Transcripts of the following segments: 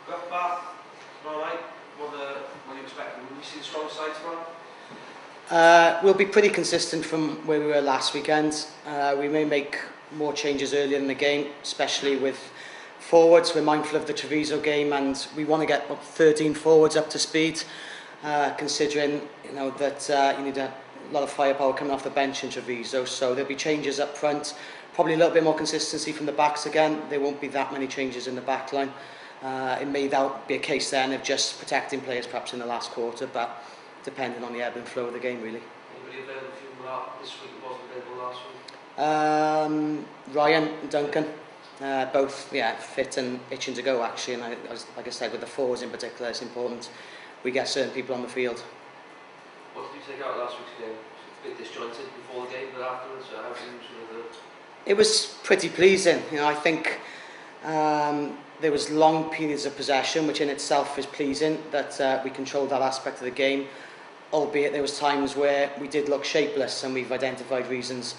Gruff Bath, alright. What are you expecting? Will we see the strong side tomorrow? We'll be pretty consistent from where we were last weekend. We may make more changes earlier in the game, especially with forwards. We're mindful of the Treviso game, and we want to get 13 forwards up to speed, considering that you need a lot of firepower coming off the bench in Treviso. So there'll be changes up front, probably a little bit more consistency from the backs again. There won't be that many changes in the back line. It may be a case then of just protecting players perhaps in the last quarter, but depending on the ebb and flow of the game, really. Anybody available for you this week that wasn't available last week? Ryan and Duncan, both fit and itching to go actually, and like I said, with the forwards in particular, it's important we get certain people on the field. What did you take out last week's game? A bit disjointed before the game, but afterwards, how did you It was pretty pleasing. I think there was long periods of possession, which in itself is pleasing, that we controlled that aspect of the game, albeit there was times where we did look shapeless, and we've identified reasons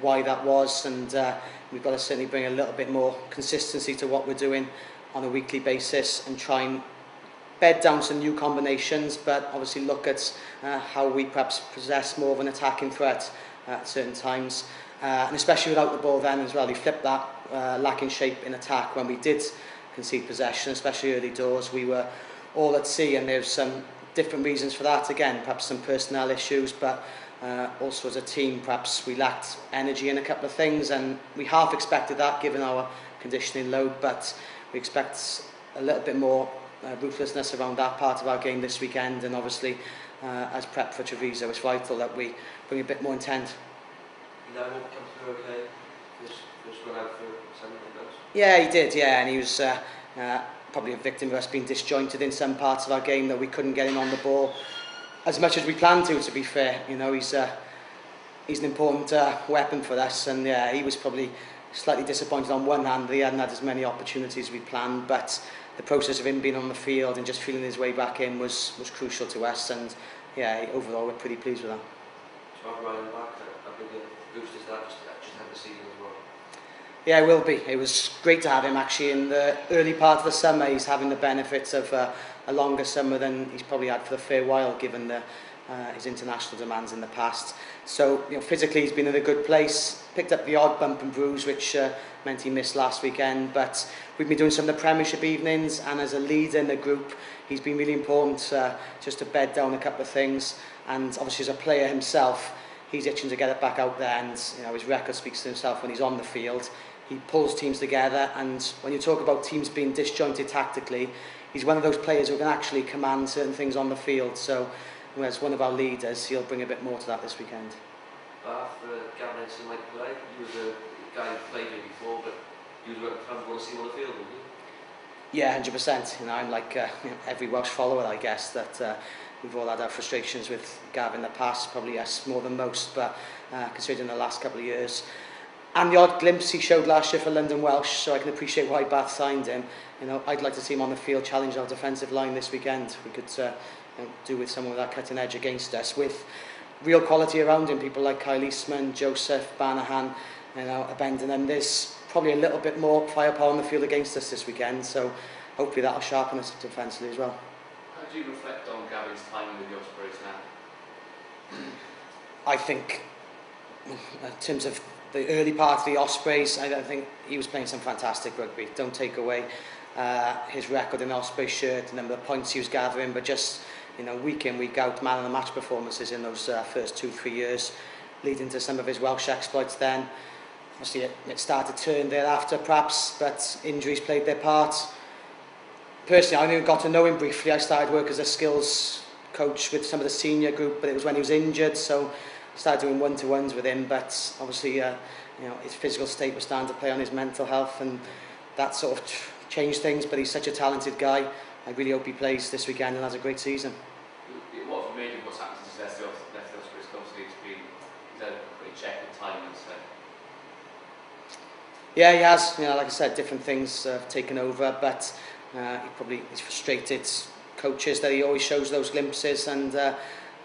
why that was, and we've got to certainly bring a little bit more consistency to what we're doing on a weekly basis and try and bed down some new combinations, but obviously look at how we perhaps possess more of an attacking threat at certain times, and especially without the ball then as well. We flipped that lacking shape in attack when we did concede possession, especially early doors. We were all at sea, and there's some different reasons for that. Again, perhaps some personnel issues, but also as a team perhaps we lacked energy in a couple of things, and we half expected that given our conditioning load, but we expect a little bit more ruthlessness around that part of our game this weekend, and obviously as prep for Treviso, it's vital that we bring a bit more intent. Did that come through okay? Just went out for something like that? Yeah, he did, and he was probably a victim of us being disjointed in some parts of our game, that we couldn't get him on the ball as much as we planned to be fair. He's an important weapon for us, and he was probably slightly disappointed on one hand that he hadn't had as many opportunities as we planned, but the process of him being on the field and just feeling his way back in was crucial to us, and overall we're pretty pleased with that. So I'm Ryan back, a big boost is that, just had the season as well? Yeah, it will be. It was great to have him actually in the early part of the summer. He's having the benefits of a longer summer than he's probably had for a fair while, given his international demands in the past. So physically he's been in a good place, picked up the odd bump and bruise, which meant he missed last weekend, but we've been doing some of the Premiership evenings, and as a leader in the group he's been really important just to bed down a couple of things, and obviously as a player himself he's itching to get it back out there, and his record speaks to himself when he's on the field. He pulls teams together, and when you talk about teams being disjointed tactically, he's one of those players who can actually command certain things on the field. So as one of our leaders, he'll bring a bit more to that this weekend. After Gavin Ensign might play, he was a guy who played here before, but he was fans want to see him on the field, wouldn't he? Yeah, 100%. I'm like every Welsh follower, I guess, that we've all had our frustrations with Gav in the past, probably us more than most, but considering the last couple of years. And the odd glimpse he showed last year for London Welsh, so I can appreciate why Bath signed him. I'd like to see him on the field challenge our defensive line this weekend. We could do with someone with that cutting edge against us, with real quality around him, people like Kyle Eastman, Joseph, Banahan, Abendenham. There's probably a little bit more firepower on the field against us this weekend, so hopefully that'll sharpen us defensively as well. How do you reflect on Gavin's time with the Ospreys now? I think in terms of the early part of the Ospreys, I think he was playing some fantastic rugby. Don't take away his record in the Ospreys shirt and the points he was gathering, but just week in, week out, man of the match performances in those first 2-3 years, leading to some of his Welsh exploits then. Obviously it started to turn thereafter perhaps, but injuries played their part. Personally, I only got to know him briefly. I started work as a skills coach with some of the senior group, but it was when he was injured, so I started doing one-to-ones with him, but obviously his physical state was starting to play on his mental health, and that sort of changed things, but he's such a talented guy. I really hope he plays this weekend and has a great season. What have you made of what's happened since left the Ospreys? Obviously he's had a pretty checkered time, I'd say. Yeah, he has. Like I said, different things have taken over, but he's frustrated coaches that he always shows those glimpses, and like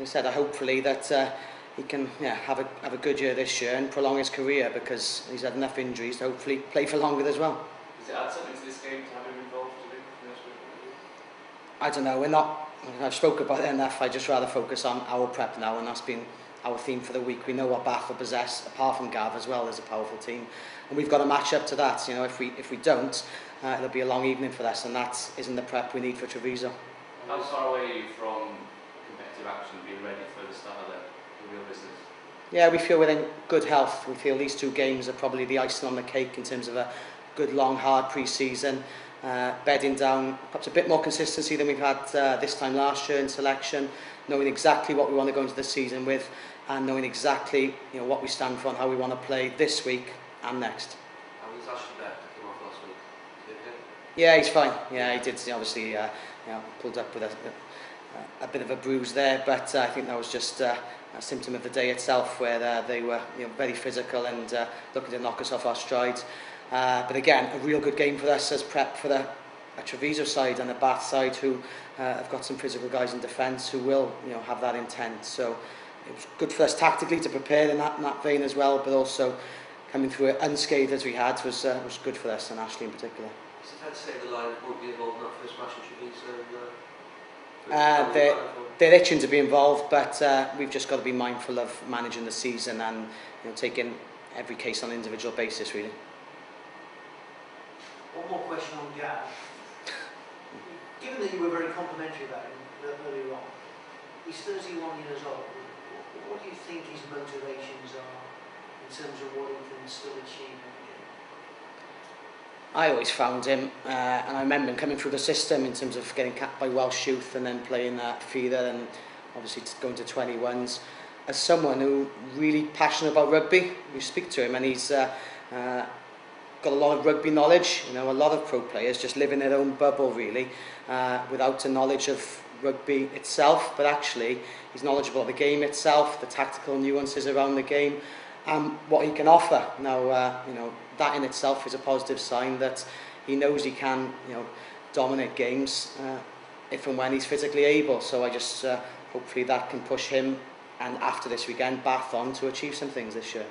I said, hopefully that he can have a good year this year and prolong his career, because he's had enough injuries to hopefully play for longer as well. Does it add something to this game to have him involved? I don't know, we're not, I've spoken about it enough, I just rather focus on our prep now, and that's been our theme for the week. We know what Bath will possess, apart from Gav as well, as a powerful team, and we've got to match up to that. You know, if we don't, it'll be a long evening for us, and that isn't the prep we need for Treviso. How far away are you from competitive action, being ready for the start of the real business? Yeah, we feel we're in good health. We feel these 2 games are probably the icing on the cake in terms of a good, long, hard pre-season. Bedding down perhaps a bit more consistency than we've had this time last year in selection, knowing exactly what we want to go into the season with, and knowing exactly, you know, what we stand for and how we want to play this week and next. How was Ashley back? Came off last week. Is he okay? Yeah, he's fine. Yeah, he did obviously you know, pulled up with a bit of a bruise there, but I think that was just a symptom of the day itself, where they were, you know, very physical and looking to knock us off our stride. But again, a real good game for us as prep for a Treviso side and a Bath side who have got some physical guys in defence who will, you know, have that intent. So it was good for us tactically to prepare in that vein as well, but also coming through it unscathed as we had was good for us, and Ashley in particular. Is it fair to say the line won't be involved in that first match in Treviso? They're itching to be involved, but we've just got to be mindful of managing the season and, you know, taking every case on an individual basis, really. One more question on Gav. Given that you were very complimentary about him earlier on, he's 31 years old. What do you think his motivations are in terms of what he can still achieve in the game? I always found him, and I remember him coming through the system in terms of getting capped by Welsh youth and then playing feeder and obviously going to 21s, as someone who really passionate about rugby. We speak to him and he's got a lot of rugby knowledge. You know, a lot of pro players just live in their own bubble really, without a knowledge of rugby itself, but actually he's knowledgeable of the game itself, the tactical nuances around the game, and what he can offer. Now, you know, that in itself is a positive sign that he knows he can, you know, dominate games if and when he's physically able. So I just hopefully that can push him, and after this weekend, Bath on to achieve some things this year.